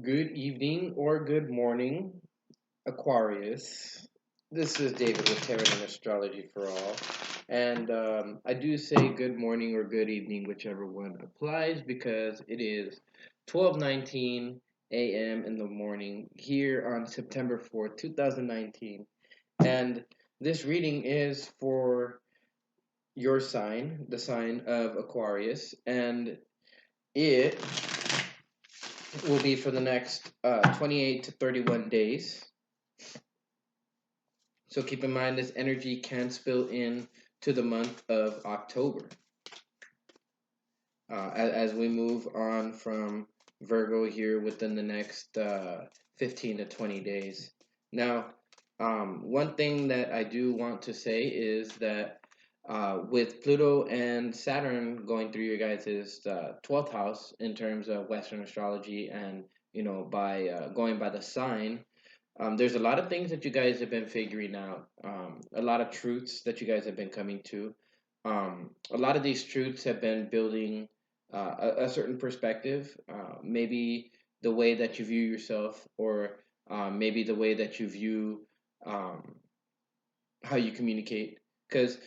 Good evening or good morning, Aquarius. This is David with Tarot and Astrology for All. And I do say good morning or good evening, whichever one applies, because it is 12:19 a.m. in the morning here on September 4th, 2019. And this reading is for your sign, the sign of Aquarius, and it will be for the next 28 to 31 days. So keep in mind this energy can spill in to the month of October as we move on from Virgo here within the next 15 to 20 days. Now, one thing that I do want to say is that with Pluto and Saturn going through your guys' 12th house in terms of Western astrology and, by going by the sign, there's a lot of things that you guys have been figuring out, a lot of truths that you guys have been coming to. A lot of these truths have been building a certain perspective, maybe the way that you view yourself, or maybe the way that you view um, how you communicate. Because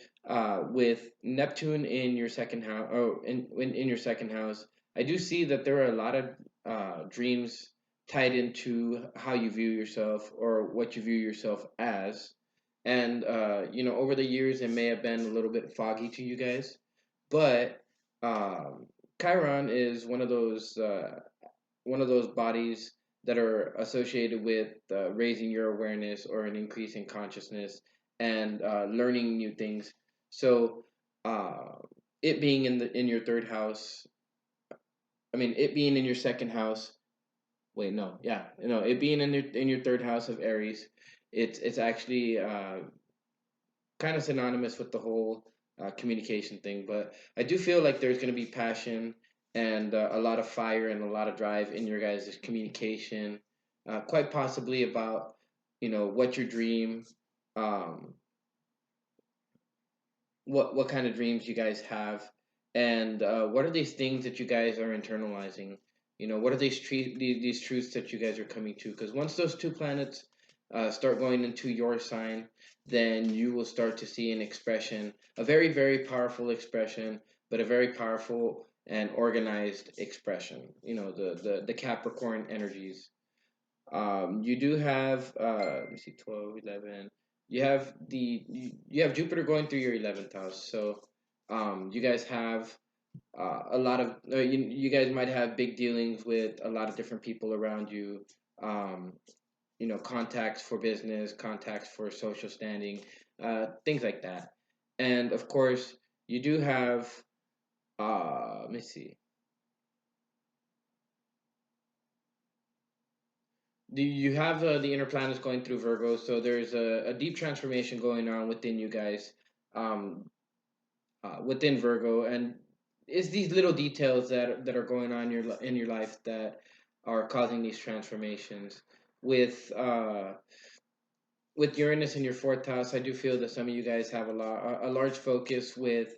with Neptune in your second house, or in your second house, I do see that there are a lot of dreams tied into how you view yourself or what you view yourself as. And over the years, it may have been a little bit foggy to you guys, but um, Chiron is one of those bodies that are associated with raising your awareness or an increase in consciousness and learning new things. So, uh, it being in your third house, I mean, it being in your second house. Wait, no, yeah, it being in your third house of Aries, it's actually kind of synonymous with the whole communication thing. But I do feel like there's going to be passion and a lot of fire and a lot of drive in your guys' communication, quite possibly about what your dream, um, what kind of dreams you guys have, and what are these things that you guys are internalizing. What are these truths that you guys are coming to? Because once those two planets start going into your sign, then you will start to see an expression, a very, very powerful expression, but a very powerful and organized expression. The Capricorn energies. You do have, let me see, 12, 11. You have Jupiter going through your 11th house. So you guys have a lot of, you guys might have big dealings with a lot of different people around you. Um, contacts for business, contacts for social standing, things like that. And of course, you do have, let me see. You have the inner planets going through Virgo, so there's a deep transformation going on within you guys, um, within Virgo, and it's these little details that are going on in your life that are causing these transformations. With with Uranus in your fourth house, I do feel that some of you guys have a large focus with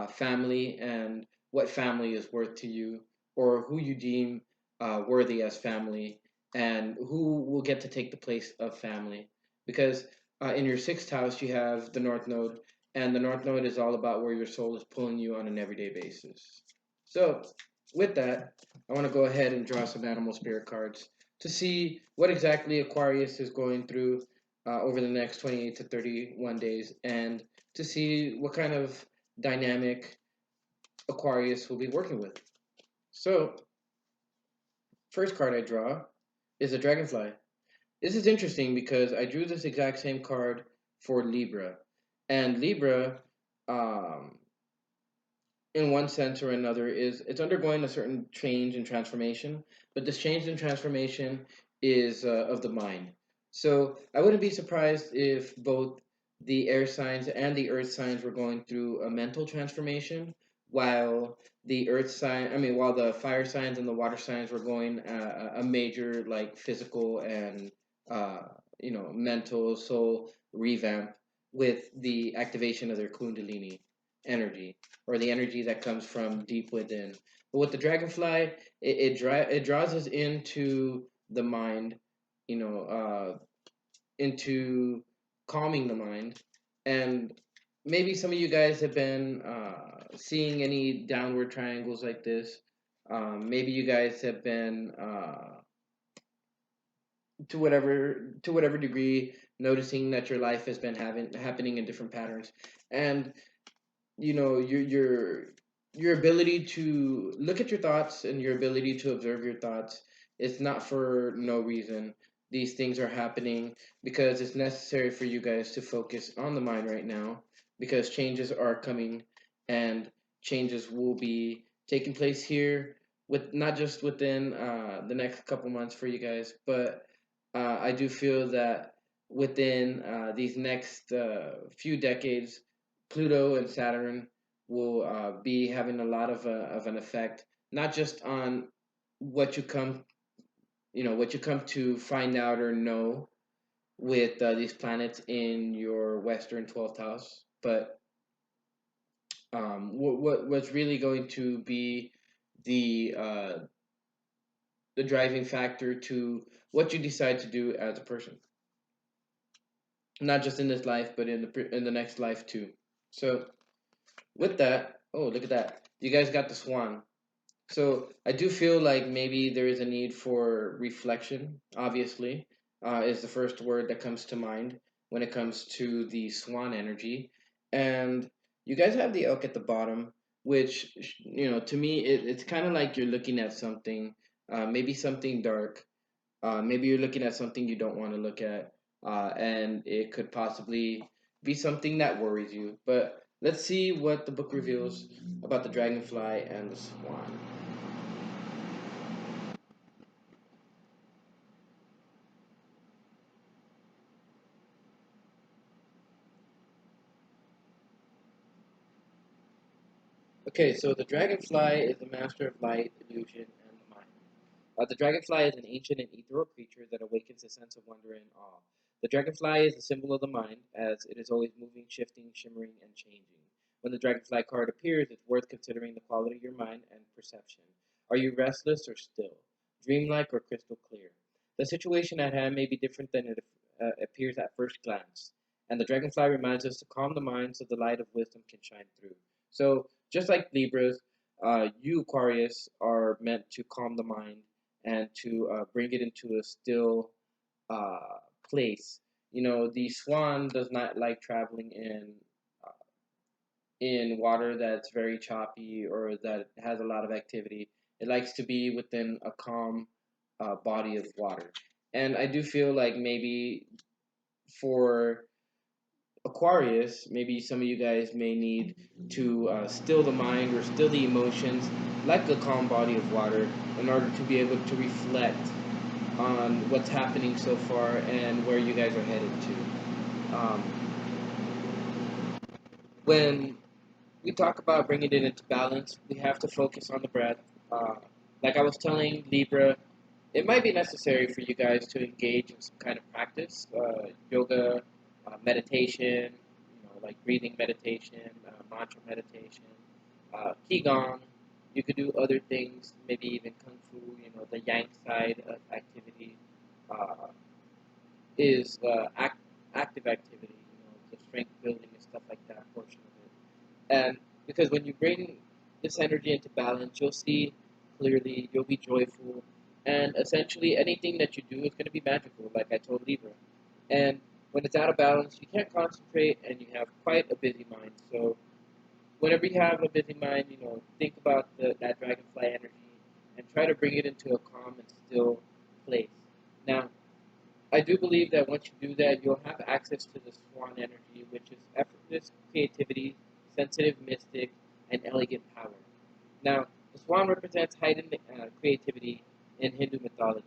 family and what family is worth to you, or who you deem worthy as family, and who will get to take the place of family. Because in your sixth house, you have the North Node, and the North Node is all about where your soul is pulling you on an everyday basis. So, with that, I want to go ahead and draw some animal spirit cards to see what exactly Aquarius is going through over the next 28 to 31 days, and to see what kind of dynamic Aquarius will be working with. So, first card I draw is a dragonfly. This is interesting because I drew this exact same card for Libra. And Libra, um, in one sense or another, is it's undergoing a certain change and transformation, but this change and transformation is of the mind. So I wouldn't be surprised if both the air signs and the earth signs were going through a mental transformation, while while the fire signs and the water signs were going a major like physical and uh, mental soul revamp with the activation of their kundalini energy, or the energy that comes from deep within. with the dragonfly, it draws us into the mind, you know, into calming the mind. And maybe some of you guys have been seeing any downward triangles like this. Maybe you guys have been to whatever degree noticing that your life has been having happening in different patterns. And your ability to look at your thoughts and your ability to observe your thoughts, it's not for no reason. These things are happening because it's necessary for you guys to focus on the mind right now, because changes are coming, and changes will be taking place here, with not just within the next couple months for you guys, but I do feel that within these next few decades, Pluto and Saturn will be having a lot of an effect, not just on what you come, what you come to find out or know with these planets in your Western 12th house, but what's really going to be the uh, the driving factor to what you decide to do as a person, not just in this life, but in the next life too. So with that, oh, look at that, you guys got the swan. So I do feel like maybe there is a need for reflection. Obviously, is the first word that comes to mind when it comes to the swan energy, and you guys have the elk at the bottom, which to me it's kind of like you're looking at something, maybe something dark. Maybe you're looking at something you don't want to look at, and it could possibly be something that worries you. But let's see what the book reveals about the dragonfly and the swan. Okay, so the dragonfly is the master of light, illusion, and the mind. The dragonfly is an ancient and ethereal creature that awakens a sense of wonder and awe. The dragonfly is a symbol of the mind, as it is always moving, shifting, shimmering, and changing. When the dragonfly card appears, it's worth considering the quality of your mind and perception. Are you restless or still? Dreamlike or crystal clear? The situation at hand may be different than it appears at first glance, and the dragonfly reminds us to calm the mind so the light of wisdom can shine through. So, just like Libras, you Aquarius are meant to calm the mind and to bring it into a still uh, place. The swan does not like traveling uh, in water that's very choppy or that has a lot of activity. It likes to be within a calm body of water. And I do feel like maybe for Aquarius, maybe some of you guys may need to still the mind or still the emotions like a calm body of water in order to be able to reflect on what's happening so far and where you guys are headed to. When we talk about bringing it into balance, we have to focus on the breath. Uh, like I was telling Libra, it might be necessary for you guys to engage in some kind of practice, yoga, meditation, like breathing meditation, mantra meditation, qigong. You could do other things, maybe even kung fu. The yang side of activity uh, is active activity. The strength building and stuff like that portion of it. And because when you bring this energy into balance, you'll see clearly, you'll be joyful, and essentially anything that you do is going to be magical, like I told Libra. And when it's out of balance, you can't concentrate, and you have quite a busy mind. So whenever you have a busy mind, think about that dragonfly energy and try to bring it into a calm and still place. Now, I do believe that once you do that, you'll have access to the swan energy, which is effortless creativity, sensitive mystic, and elegant power. Now, the swan represents heightened creativity in Hindu mythology.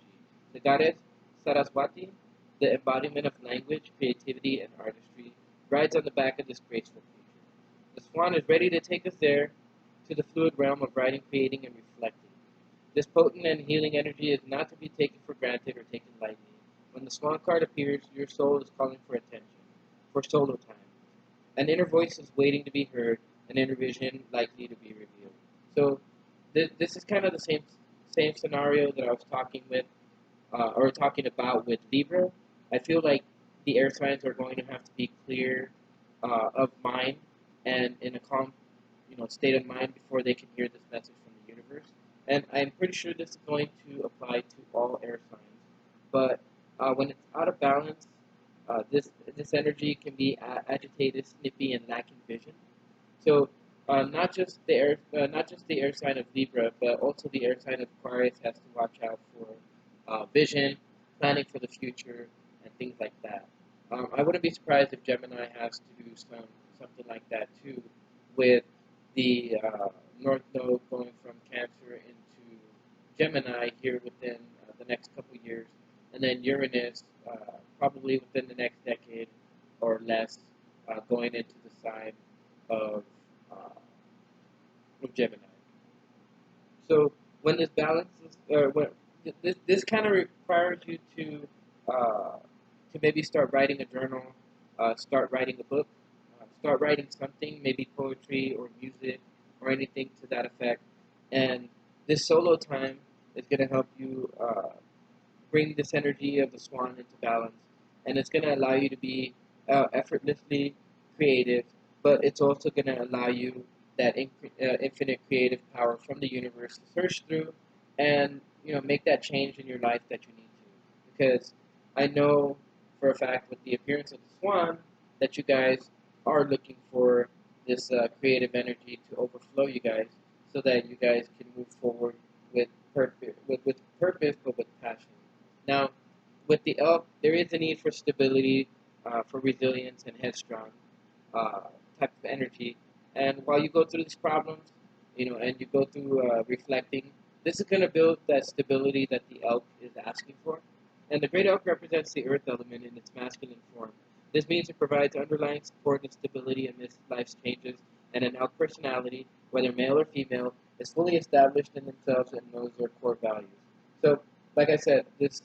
The goddess Saraswati, the embodiment of language, creativity, and artistry, rides on the back of this graceful creature. The swan is ready to take us there, to the fluid realm of writing, creating, and reflecting. This potent and healing energy is not to be taken for granted or taken lightly. When the swan card appears, your soul is calling for attention, for solo time. An inner voice is waiting to be heard, an inner vision likely to be revealed. So, this is kind of the same scenario that I was talking about with Libra. I feel like the air signs are going to have to be clear of mind and in a calm, state of mind before they can hear this message from the universe. And I'm pretty sure this is going to apply to all air signs. But when it's out of balance, this energy can be agitated, snippy, and lacking vision. So not just the air sign of Libra, but also the air sign of Aquarius has to watch out for vision, planning for the future, and things like that. I wouldn't be surprised if Gemini has to do something like that too, with the North Node going from Cancer into Gemini here within the next couple years, and then Uranus probably within the next decade or less going into the sign of, uh, of Gemini. So when this balance is, this kind of requires you to maybe start writing a journal, start writing a book, start writing something, maybe poetry or music or anything to that effect. And this solo time is going to help you bring this energy of the swan into balance, and it's going to allow you to be effortlessly creative, but it's also going to allow you that infinite creative power from the universe to search through and make that change in your life that you need to. Because I know for a fact with the appearance of the swan that you guys are looking for this creative energy to overflow you guys, so that you guys can move forward with purpose, but with passion. Now, with the elk, there is a need for stability, for resilience and headstrong uh, type of energy. And while you go through these problems, and you go through reflecting, this is going to build that stability that the elk is asking for. And the great elk represents the earth element in its masculine form. This means it provides underlying support and stability amidst life's changes, and an elk personality, whether male or female, is fully established in themselves and knows their core values. So, like I said, this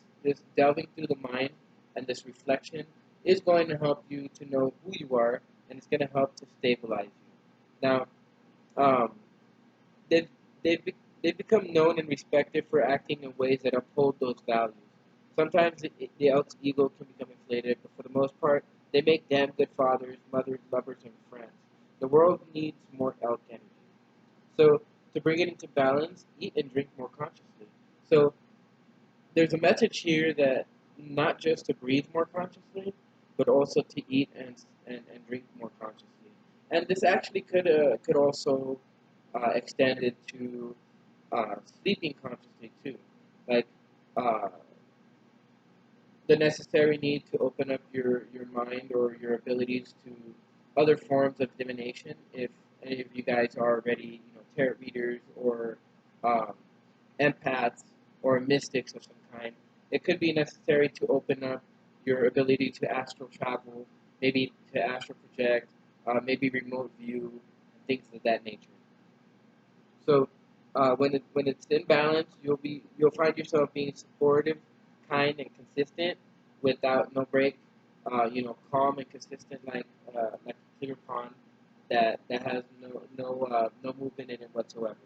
delving through the mind and this reflection is going to help you to know who you are, and it's going to help to stabilize you. Now, um, they've, they've become known and respected for acting in ways that uphold those values. Sometimes the elk's ego can become inflated, but for the most part, they make damn good fathers, mothers, lovers, and friends. The world needs more elk energy. So, to bring it into balance, eat and drink more consciously. So, there's a message here that not just to breathe more consciously, but also to eat and drink more consciously. And this actually could also extend it to sleeping consciously too, like uh, the necessary need to open up your mind or your abilities to other forms of divination. If any of you guys are already tarot readers or um, empaths or mystics of some kind, it could be necessary to open up your ability to astral travel, maybe to astral project, maybe remote view, and things of that nature. So when it's in balance, you'll find yourself being supportive, kind, and consistent without no break. Calm and consistent like a clear pond that has no movement in it whatsoever.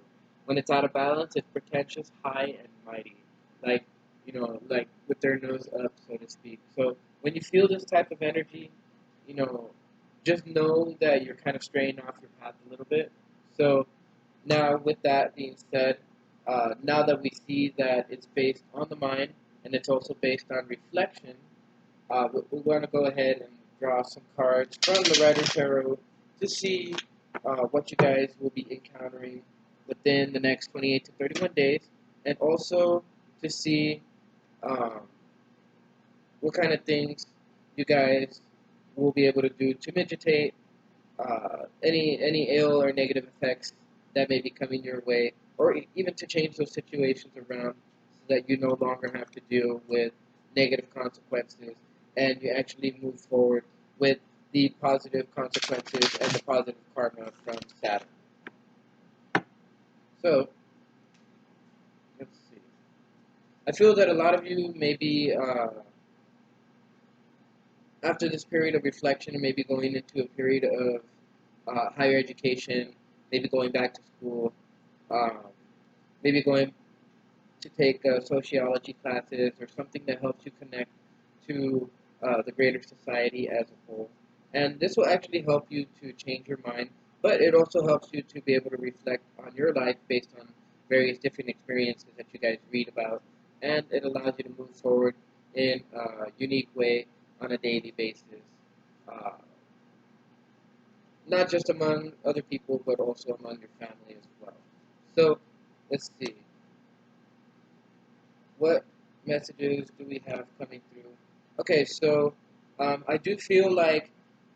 When it's out of balance, it's pretentious, high, and mighty, like like with their nose up, so to speak. So when you feel this type of energy, you know, just know that you're kind of straying off your path a little bit. So now, with that being said, now that we see that it's based on the mind and it's also based on reflection, we're going to go ahead and draw some cards from the Rider Tarot to see what you guys will be encountering within the next 28 to 31 days, and also to see um, what kind of things you guys will be able to do to mitigate any ill or negative effects that may be coming your way, or even to change those situations around so that you no longer have to deal with negative consequences and you actually move forward with the positive consequences and the positive karma from Saturn. So, let's see. I feel that a lot of you maybe after this period of reflection, maybe going into a period of higher education, maybe going back to school, um, maybe going to take sociology classes or something that helps you connect to the greater society as a whole. And this will actually help you to change your mind, but it also helps you to be able to reflect on your life based on various different experiences that you guys read about, and it allows you to move forward in a unique way on a daily basis, uh, not just among other people, but also among your family as well. So, let's see. What messages do we have coming through? Okay, so I do feel like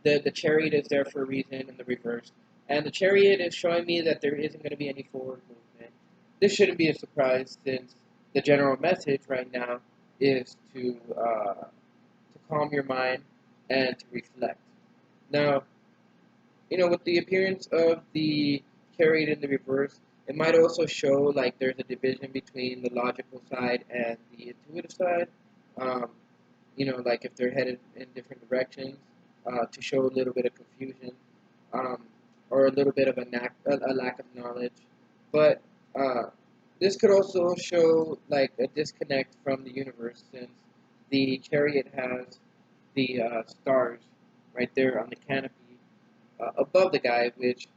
the chariot is there for a reason in the reverse, and the chariot is showing me that there isn't going to be any forward movement. This shouldn't be a surprise since the general message right now is to calm your mind and to reflect. Now, with the appearance of the chariot in the reverse, it might also show like there's a division between the logical side and the intuitive side. Um, like if they're headed in different directions, to show a little bit of confusion, um, or a little bit of a lack of knowledge. But uh, this could also show like a disconnect from the universe since the chariot has the stars right there on the canopy above the guy, which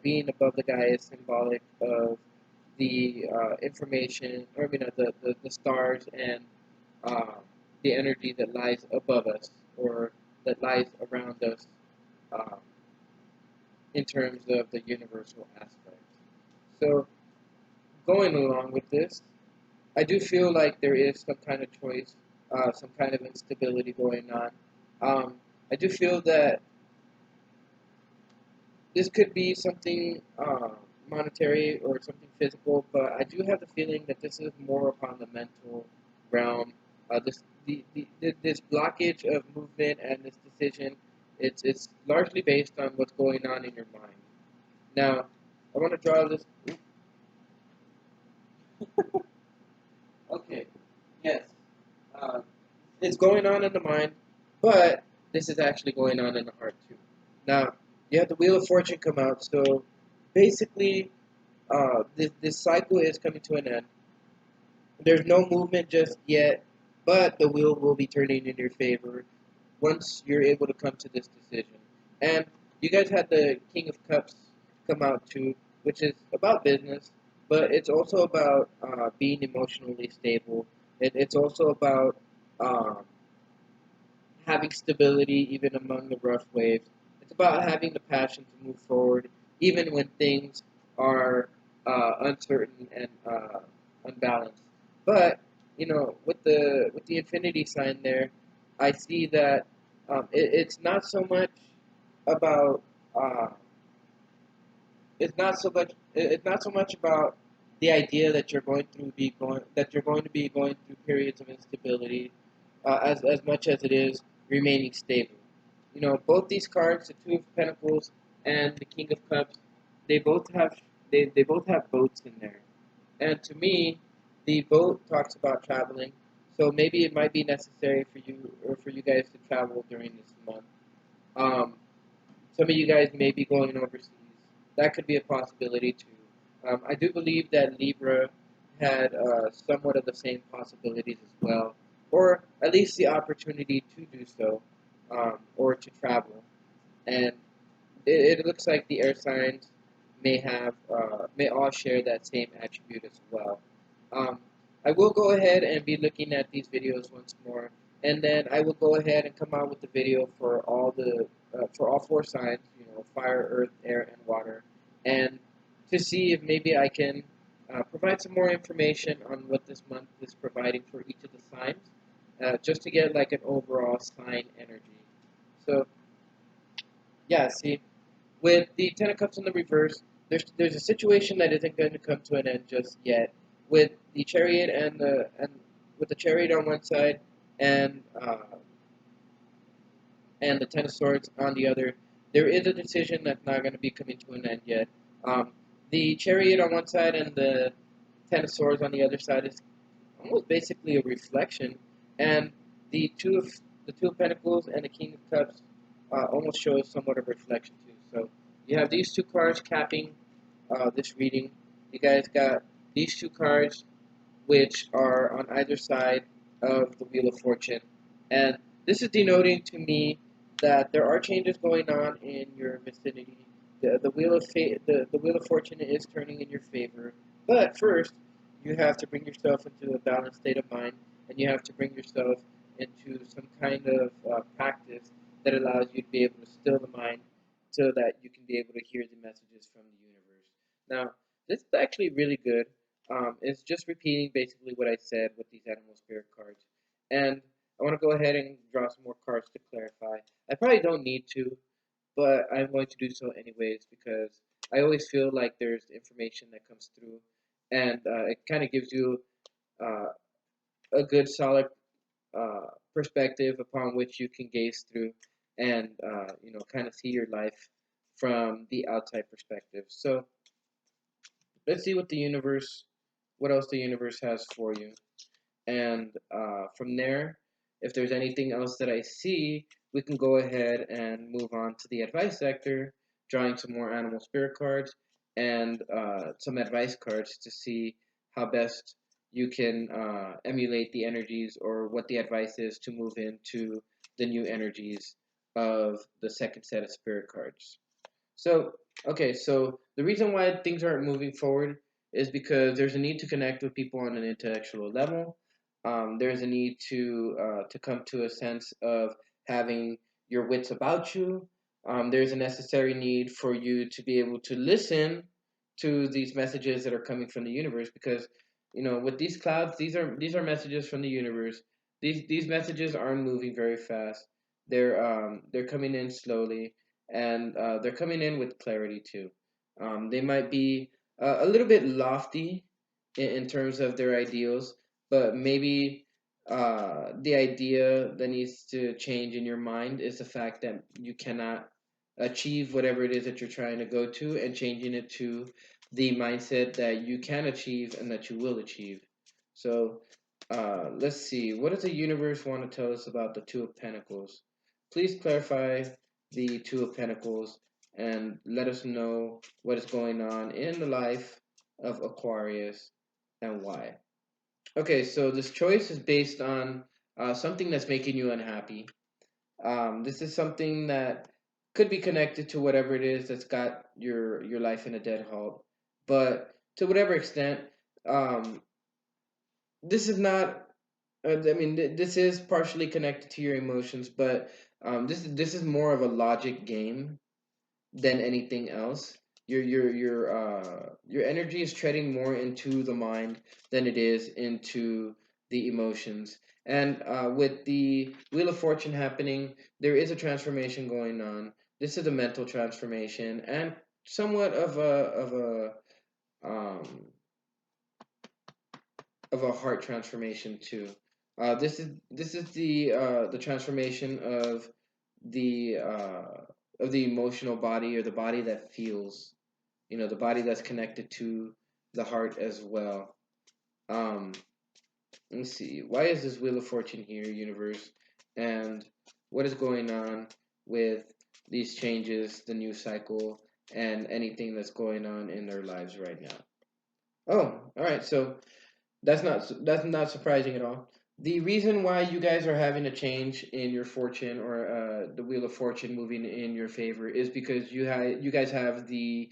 being above the guy is symbolic of the information, or the stars and uh, the energy that lies above us or that lies around us um, in terms of the universal aspects. So, going along with this, I do feel like there is some kind of choice, some kind of instability going on. I do feel that this could be something monetary or something physical, but I do have the feeling that this is more upon the mental realm. This blockage of movement and this decision, it's largely based on what's going on in your mind. Now, I want to draw this. Okay, yes, uh, it's going on in the mind, but this is actually going on in the heart too. Now, you have the Wheel of Fortune come out, so basically this cycle is coming to an end. There's no movement just yet, but the wheel will be turning in your favor once you're able to come to this decision. And you guys had the King of Cups come out too, which is about business, but it's also about being emotionally stable. It's also about um, having stability even among the rough waves. It's about having the passion to move forward even when things are uncertain and unbalanced. But with the infinity sign there, I see that it's not so much about uh, it's not so much about the idea that you're going to be going through periods of instability as much as it is remaining stable. Both these cards, the Two of Pentacles and the King of Cups, they both have they both have boats in there. And to me, the boat talks about traveling. So maybe it might be necessary for you or for you guys to travel during this month. Um, some of you guys may be going overseas. That could be a possibility too. I do believe that Libra had somewhat of the same possibilities as well, or at least the opportunity to do so, or to travel. And it looks like the air signs may all share that same attribute as well. Um, I will go ahead and be looking at these videos once more, and then I will go ahead and come out with the video for all four signs, fire, earth, air, and water, and to see if maybe I can provide some more information on what this month is providing for each of the signs, just to get like an overall sign energy. So yeah, see, with the Ten of Cups in the reverse, there's a situation that isn't going to come to an end just yet. With the Chariot and with the Chariot on one side and the Ten of Swords on the other, there is a decision that's not going to be coming to an end yet. Um, the Chariot on one side and the Ten of Swords on the other side is almost basically a reflection, and the Two of Pentacles and the King of Cups almost shows somewhat of reflection too. So you have these two cards capping this reading. You guys got these two cards, which are on either side of the Wheel of Fortune. And this is denoting to me that there are changes going on in your vicinity. The Wheel of Fortune is turning in your favor. But first, you have to bring yourself into a balanced state of mind, and you have to bring yourself into some kind of practice that allows you to be able to still the mind so that you can be able to hear the messages from the universe. Now, this is actually really good. It's just repeating basically what I said with these animal spirit cards. And I want to go ahead and draw some more cards to clarify. I probably don't need to, but I'm going to do so anyways because I always feel like there's information that comes through, and it kind of gives you uh, a good, solid perspective upon which you can gaze through and kind of see your life from the outside perspective. So let's see what else the universe has for you. And from there, if there's anything else that I see, we can go ahead and move on to the advice sector, drawing some more animal spirit cards and some advice cards to see how best you can emulate the energies or what the advice is to move into the new energies of the second set of spirit cards. So, okay, so the reason why things aren't moving forward is because there's a need to connect with people on an intellectual level. There's a need to come to a sense of having your wits about you. There's a necessary need for you to be able to listen to these messages that are coming from the universe because with these clouds, these are messages from the universe. These messages aren't moving very fast. They're coming in slowly and they're coming in with clarity too. They might be a little bit lofty in terms of their ideals, but maybe the idea that needs to change in your mind is the fact that you cannot achieve whatever it is that you're trying to go to and changing it to the mindset that you can achieve and that you will achieve. So let's see. What does the universe want to tell us about the Two of Pentacles? Please clarify the Two of Pentacles and let us know what is going on in the life of Aquarius and why. Okay, so this choice is based on something that's making you unhappy. This is something that could be connected to whatever it is that's got your life in a dead halt. But to whatever extent, um, this is not. I mean, this is partially connected to your emotions, but this is more of a logic game than anything else. Your energy is treading more into the mind than it is into the emotions. And with the Wheel of Fortune happening, there is a transformation going on. This is a mental transformation and somewhat um, of a heart transformation too. This is the transformation the uh, of the emotional body or the body that feels, the body that's connected to the heart as well. Um, let me see. Why is this Wheel of Fortune here, universe? And what is going on with these changes, the new cycle, and anything that's going on in their lives right now? Oh, all right. So that's not surprising at all. The reason why you guys are having a change in your fortune or the Wheel of Fortune moving in your favor is because you guys have the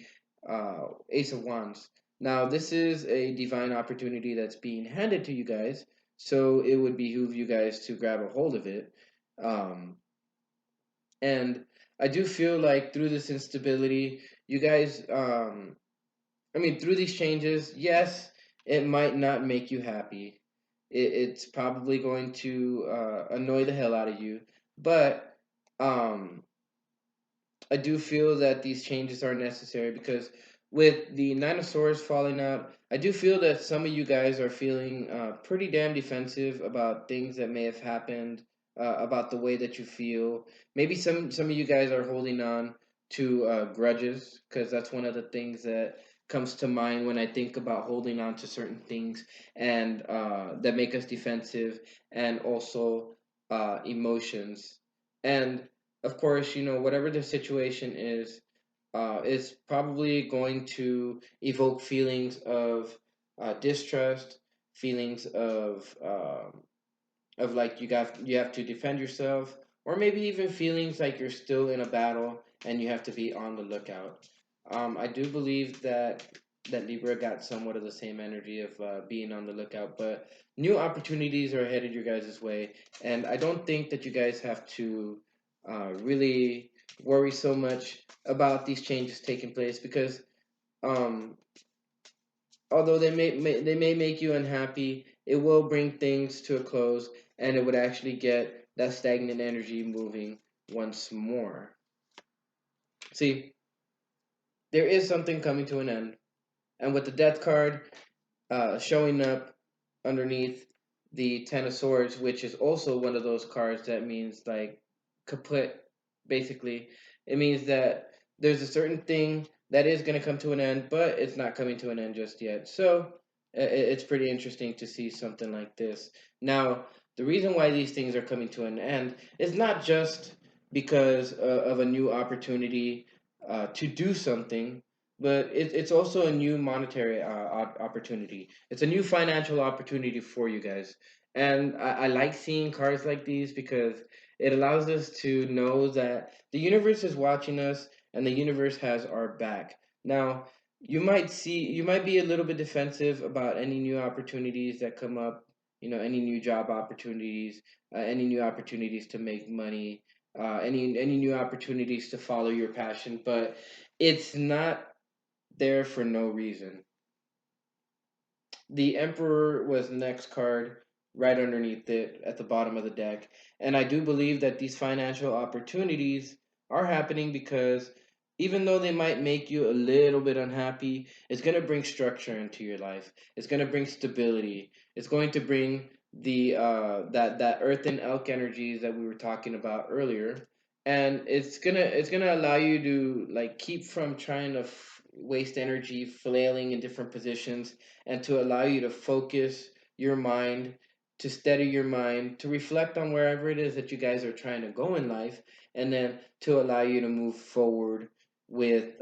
Ace of Wands. Now this is a divine opportunity that's being handed to you guys, so it would behoove you guys to grab a hold of it. Um, and I do feel like through this instability, you guys I mean, through these changes, yes, it might not make you happy. It's probably going to annoy the hell out of you. But um, I do feel that these changes are necessary because with the Nine of Swords falling out, I do feel that some of you guys are feeling pretty damn defensive about things that may have happened, about the way that you feel. Maybe some of you guys are holding on to grudges because that's one of the things that comes to mind when I think about holding on to certain things and that make us defensive and also emotions. And of course, whatever the situation is probably going to evoke feelings of distrust, feelings of like you have to defend yourself, or maybe even feelings like you're still in a battle and you have to be on the lookout. I do believe that Libra got somewhat of the same energy of being on the lookout, but new opportunities are headed your guys' way, and I don't think that you guys have to really worry so much about these changes taking place because um, although they may make you unhappy, it will bring things to a close, and it would actually get that stagnant energy moving once more. See, there is something coming to an end, and with the Death card showing up underneath the Ten of Swords, which is also one of those cards that means like kaput, basically. It means that there's a certain thing that is going to come to an end, but it's not coming to an end just yet. So it's pretty interesting to see something like this. Now, the reason why these things are coming to an end is not just because of a new opportunity to do something, but it's also a new monetary opportunity. It's a new financial opportunity for you guys. And I like seeing cards like these because it allows us to know that the universe is watching us and the universe has our back. Now, you might be a little bit defensive about any new opportunities that come up, any new job opportunities, any new opportunities to make money, any new opportunities to follow your passion, but it's not there for no reason. The Emperor was the next card right underneath it at the bottom of the deck. And I do believe that these financial opportunities are happening because even though they might make you a little bit unhappy, it's going to bring structure into your life. It's going to bring stability. It's going to bring the that earth and elk energies that we were talking about earlier, and it's gonna allow you to like keep from trying to waste energy flailing in different positions, and to allow you to focus your mind, to steady your mind, to reflect on wherever it is that you guys are trying to go in life, and then to allow you to move forward with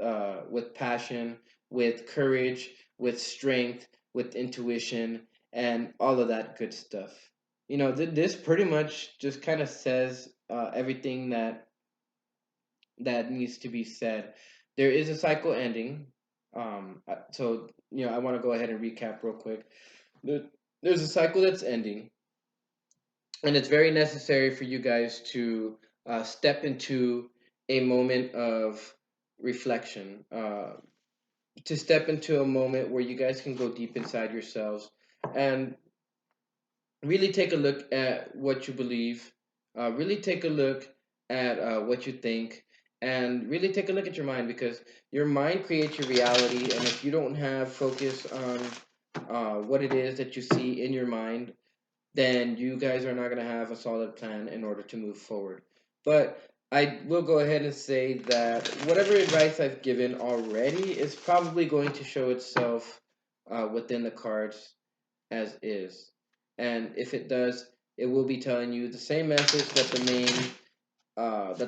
passion, with courage, with strength, with intuition, and all of that good stuff. This pretty much just kind of says everything that needs to be said. There is a cycle ending. I want to go ahead and recap real quick. There, there's a cycle that's ending, and it's very necessary for you guys to step into a moment of reflection, to step into a moment where you guys can go deep inside yourselves and really take a look at what you believe, really take a look at what you think, and really take a look at your mind, because your mind creates your reality. And if you don't have focus on what it is that you see in your mind, then you guys are not going to have a solid plan in order to move forward. But I will go ahead and say that whatever advice I've given already is probably going to show itself within the cards as is. And if it does, it will be telling you the same message that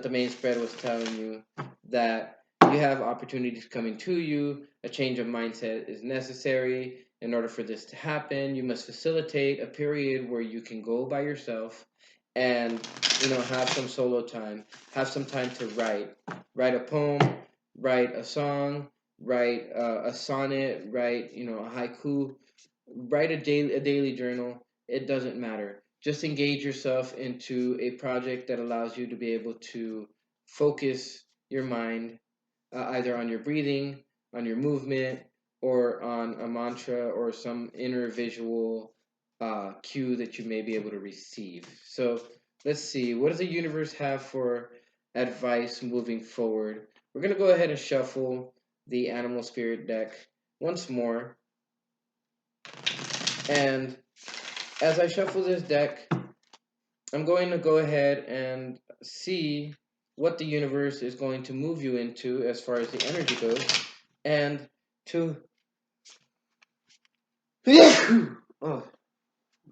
the main spread was telling you, that you have opportunities coming to you. A change of mindset is necessary. In order for this to happen, you must facilitate a period where you can go by yourself and have some solo time, have some time to write a poem, write a song, write a sonnet, write a haiku, write a daily journal. It doesn't matter. Just engage yourself into a project that allows you to be able to focus your mind, either on your breathing, on your movement, or on a mantra or some inner visual cue that you may be able to receive. So let's see, what does the universe have for advice moving forward? We're going to go ahead and shuffle the animal spirit deck once more. And as I shuffle this deck, I'm going to go ahead and see what the universe is going to move you into as far as the energy goes, and to oh,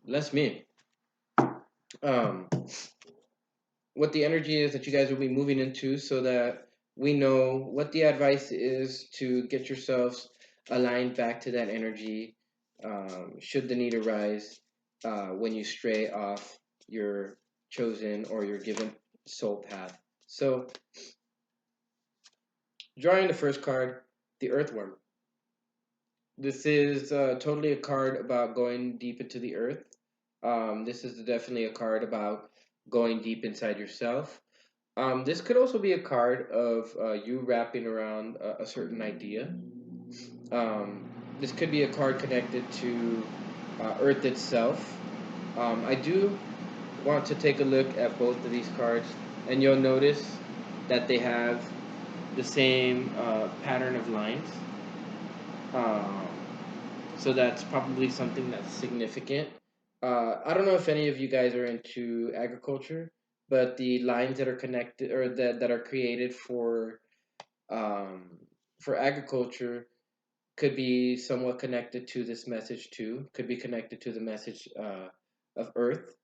bless me. Um, what the energy is that you guys will be moving into, so that we know what the advice is to get yourselves aligned back to that energy, should the need arise when you stray off your chosen or your given soul path. So, drawing the first card, the Earthworm. This is totally a card about going deep into the earth. This is definitely a card about going deep inside yourself. This could also be a card of you wrapping around a certain idea. Um, this could be a card connected to Earth itself. I do want to take a look at both of these cards, and you'll notice that they have the same pattern of lines. Um, so that's probably something that's significant. I don't know if any of you guys are into agriculture, but the lines that are connected or that are created um, for agriculture could be somewhat connected to this message too. Could be connected to the message of Earth,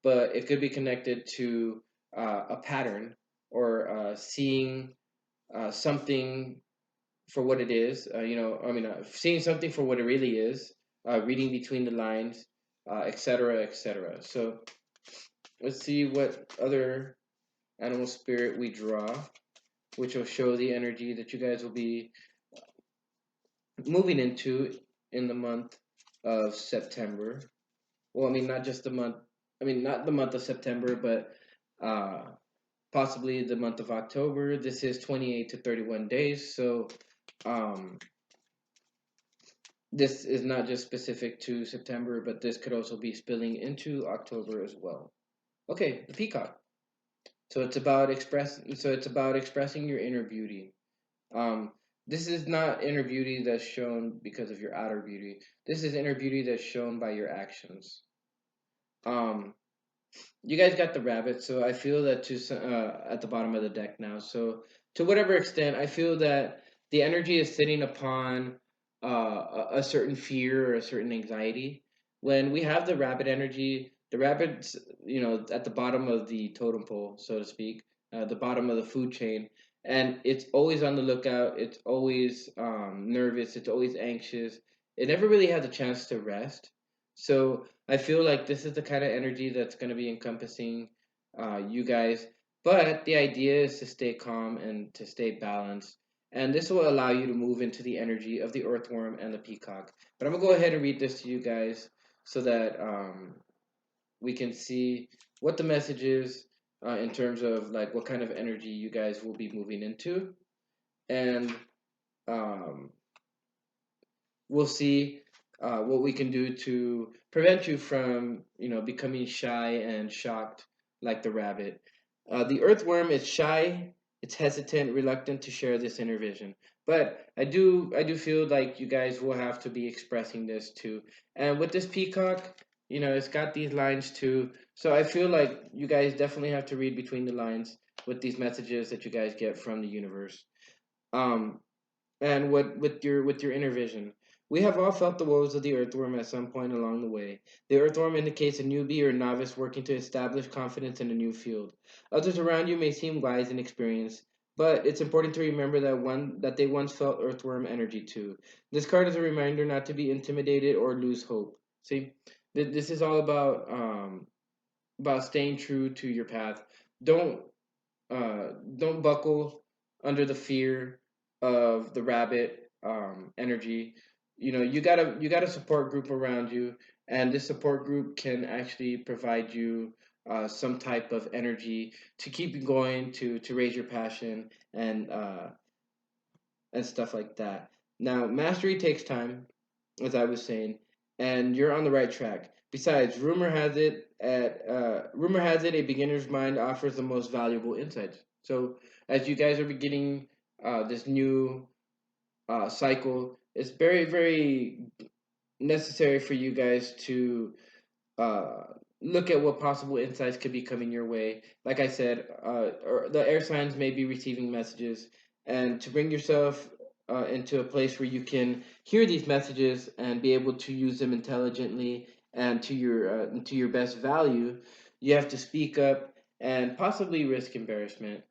but it could be connected to a pattern or seeing something for what it is. Seeing something for what it really is, reading between the lines, etc., etc. So let's see what other animal spirit we draw, which will show the energy that you guys will be moving into in the month of September. Well, I mean, not just the month. I mean, not the month of September, but uh, possibly the month of October. This is 28 to 31 days. So um, this is not just specific to September, but this could also be spilling into October as well. Okay, the peacock. So it's about expressing your inner beauty. Um, this is not inner beauty that's shown because of your outer beauty. This is inner beauty that's shown by your actions. Um, you guys got the rabbit, so I feel that at the bottom of the deck now. So to whatever extent, I feel that the energy is sitting upon a certain fear or a certain anxiety. When we have the rabbit energy, the rabbit's at the bottom of the totem pole, so to speak, the bottom of the food chain, and it's always on the lookout. It's always nervous. It's always anxious. It never really had the chance to rest. So I feel like this is the kind of energy that's going to be encompassing you guys. But the idea is to stay calm and to stay balanced. And this will allow you to move into the energy of the earthworm and the peacock. But I'm going to go ahead and read this to you guys so that we can see what the message is in terms of like what kind of energy you guys will be moving into. And um, we'll see what we can do to prevent you from, becoming shy and shocked like the rabbit. The earthworm is shy, it's hesitant, reluctant to share this inner vision. But I do feel like you guys will have to be expressing this too. And with this peacock, it's got these lines too. So I feel like you guys definitely have to read between the lines with these messages that you guys get from the universe. Um, and what with your inner vision. We have all felt the woes of the earthworm at some point along the way. The earthworm indicates a newbie or novice working to establish confidence in a new field. Others around you may seem wise and experienced, but it's important to remember that they once felt earthworm energy too. This card is a reminder not to be intimidated or lose hope. See, this is all about staying true to your path. Don't don't buckle under the fear of the rabbit energy. You got a support group around you, and this support group can actually provide you some type of energy to keep you going, to raise your passion and stuff like that. Now, mastery takes time, as I was saying, and you're on the right track. Besides, rumor has it a beginner's mind offers the most valuable insights. So, as you guys are beginning this new cycle, it's very, very necessary for you guys to uh, look at what possible insights could be coming your way. Like I said, or the air signs may be receiving messages, and to bring yourself into a place where you can hear these messages and be able to use them intelligently and to your best value, you have to speak up and possibly risk embarrassment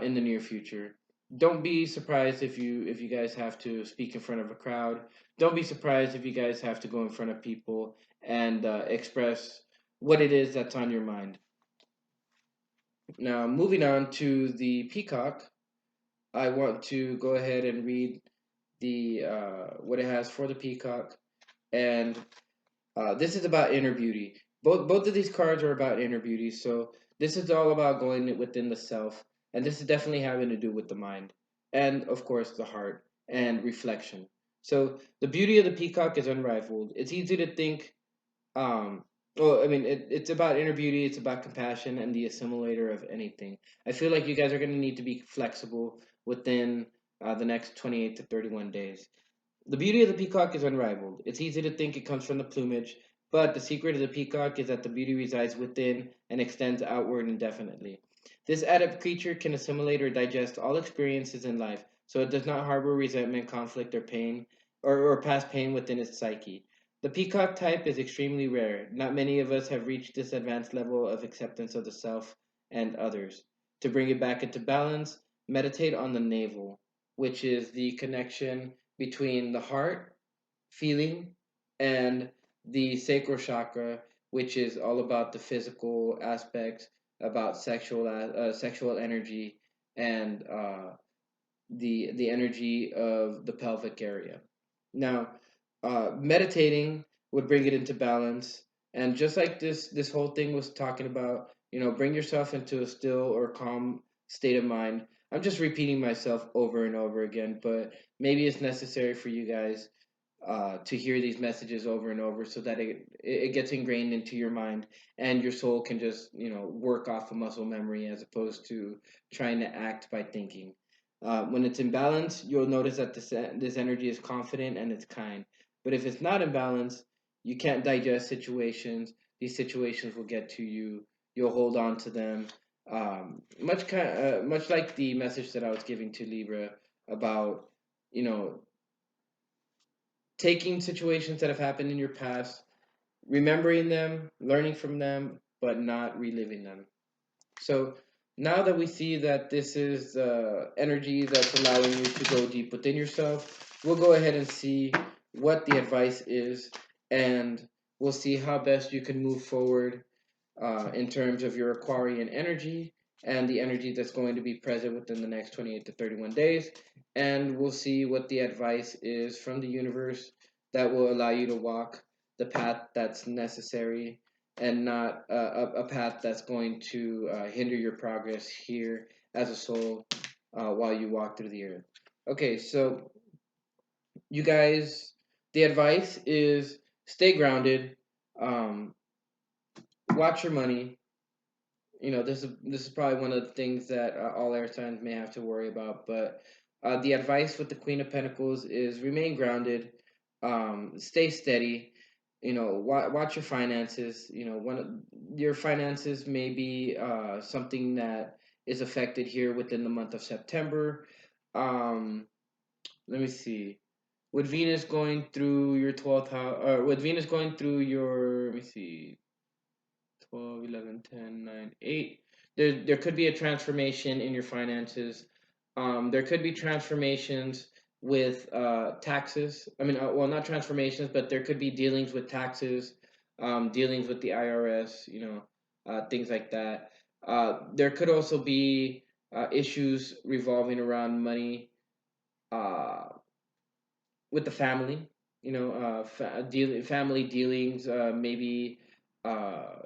in the near future. don't be surprised if you guys have to speak in front of a crowd. Don't be surprised if you guys have to go in front of people and express what it is that's on your mind. Now, moving on to the peacock, I want to go ahead and read the what it has for the peacock, and this is about inner beauty. Both of these cards are about inner beauty, so this is all about going within the self, and this is definitely having to do with the mind, and of course the heart and reflection. So the beauty of the peacock is unrivaled. It's easy to think. Um, well, I mean, it's about inner beauty. It's about compassion and the assimilator of anything. I feel like you guys are going to need to be flexible within the next 28 to 31 days. The beauty of the peacock is unrivaled. It's easy to think it comes from the plumage, but the secret of the peacock is that the beauty resides within and extends outward indefinitely. This adept creature can assimilate or digest all experiences in life, so it does not harbor resentment, conflict, or pain, or past pain within its psyche. The peacock type is extremely rare. Not many of us have reached this advanced level of acceptance of the self and others. To bring it back into balance, meditate on the navel, which is the connection between the heart, feeling, and the sacral chakra, which is all about the physical aspects, about sexual energy, and the energy of the pelvic area. Now, meditating would bring it into balance, and just like this whole thing was talking about, bring yourself into a still or calm state of mind. I'm just repeating myself over and over again, but maybe it's necessary for you guys to hear these messages over and over so that it gets ingrained into your mind and your soul can just work off a muscle memory as opposed to trying to act by thinking. When it's in balance, you'll notice that this energy is confident and it's kind. But if it's not in balance, you can't digest situations. These situations will get to you. You'll hold on to them. Much like the message that I was giving to Libra about you know taking situations that have happened in your past, remembering them, learning from them, but not reliving them. So now that we see that this is energy that's allowing you to go deep within yourself, we'll go ahead and see what the advice is, and we'll see how best you can move forward in terms of your Aquarian energy and the energy that's going to be present within the next 28 to 31 days. And we'll see what the advice is from the universe that will allow you to walk the path that's necessary and not a path that's going to hinder your progress here as a soul while you walk through the earth. Okay, so you guys, the advice is stay grounded, um, watch your money. This is probably one of the things that all air signs may have to worry about. But the advice with the Queen of Pentacles is remain grounded, stay steady. Watch your finances. One of your finances may be something that is affected here within the month of September. Um, Let me see. With Venus going through your 12th house, or with Venus going through your, let me see, 12, 11, 10, 9, 8. There could be a transformation in your finances. There could be transformations with taxes. I mean, well, not transformations, but there could be dealings with taxes, dealings with the IRS, things like that. There could also be issues revolving around money uh, with the family, family dealings, maybe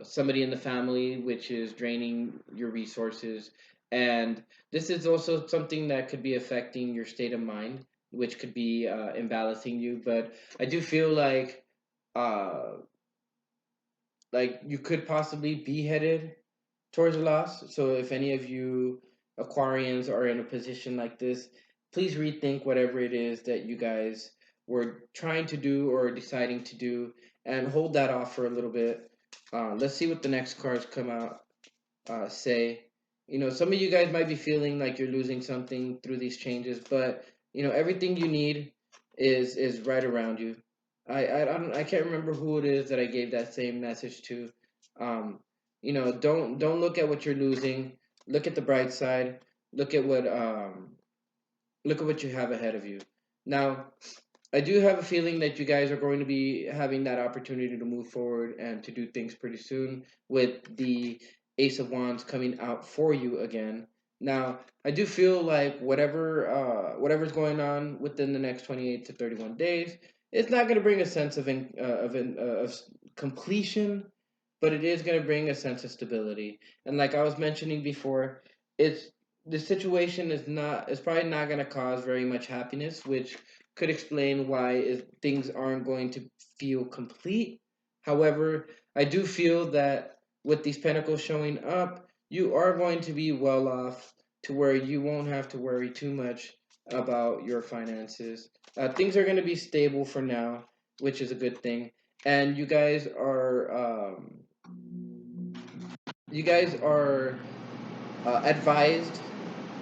somebody in the family which is draining your resources. And this is also something that could be affecting your state of mind, which could be imbalancing you. But I do feel uh, like you could possibly be headed towards a loss. So if any of you Aquarians are in a position like this, please rethink whatever it is that you guys were trying to do or deciding to do, and hold that off for a little bit. Let's see what the next cards come out say. Some of you guys might be feeling like you're losing something through these changes, but everything you need is right around you. I can't remember who it is that I gave that same message to. Um, don't look at what you're losing. Look at the bright side. Look at what look at what you have ahead of you. Now, I do have a feeling that you guys are going to be having that opportunity to move forward and to do things pretty soon with the Ace of Wands coming out for you again. Now, I do feel like whatever's going on within the next 28 to 31 days, it's not going to bring a sense of completion, but it is going to bring a sense of stability. And like I was mentioning before, it's the situation is probably not going to cause very much happiness, which could explain why things aren't going to feel complete. However, I do feel that with these pentacles showing up, you are going to be well off to where you won't have to worry too much about your finances. Things are going to be stable for now, which is a good thing. And you guys are advised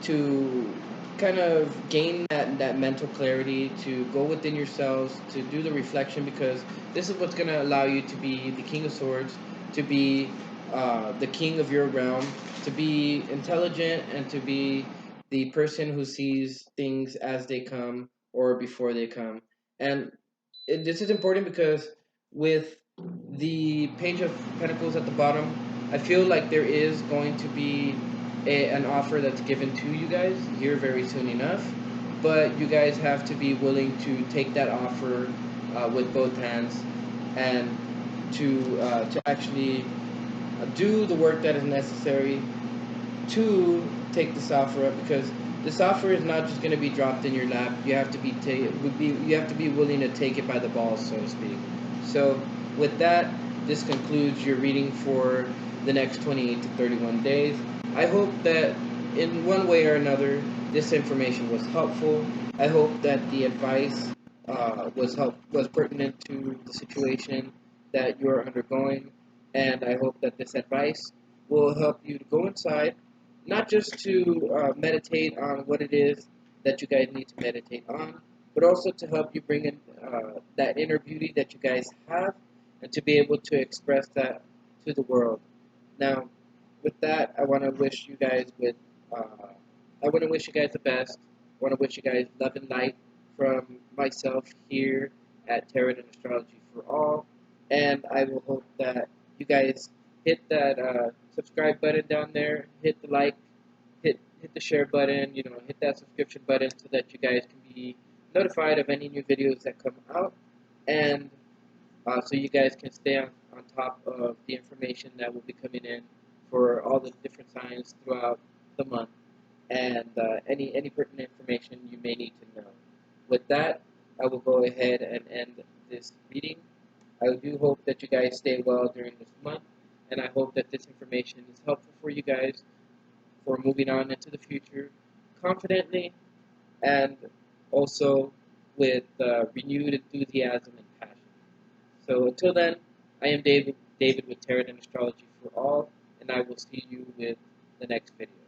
to kind of gain that mental clarity, to go within yourselves, to do the reflection, because this is what's going to allow you to be the King of Swords, to be the king of your realm, to be intelligent, and to be the person who sees things as they come or before they come. And this is important because with the Page of Pentacles at the bottom, I feel like there is going to be an offer that's given to you guys here very soon enough, but you guys have to be willing to take that offer with both hands and to actually do the work that is necessary to take this offer up, because this offer is not just going to be dropped in your lap. You have to you have to be willing to take it by the balls, so to speak. So with that, this concludes your reading for the next 28 to 31 days. I hope that in one way or another this information was helpful. I hope that the advice was pertinent to the situation that you are undergoing, and I hope that this advice will help you to go inside, not just to meditate on what it is that you guys need to meditate on, but also to help you bring in that inner beauty that you guys have, and to be able to express that to the world. Now, with that, I want to wish you guys the best. I want to wish you guys love and light from myself here at Tarot and Astrology for All, and I will hope that you guys hit that subscribe button down there, hit the like, hit the share button, hit that subscription button so that you guys can be notified of any new videos that come out, and so you guys can stay on top of the information that will be coming in for all the different signs throughout the month, and any pertinent information you may need to know. With that, I will go ahead and end this reading. I do hope that you guys stay well during this month, and I hope that this information is helpful for you guys for moving on into the future confidently, and also with renewed enthusiasm and passion. So until then, I am David with Tarot and Astrology for All, and I will see you with the next video.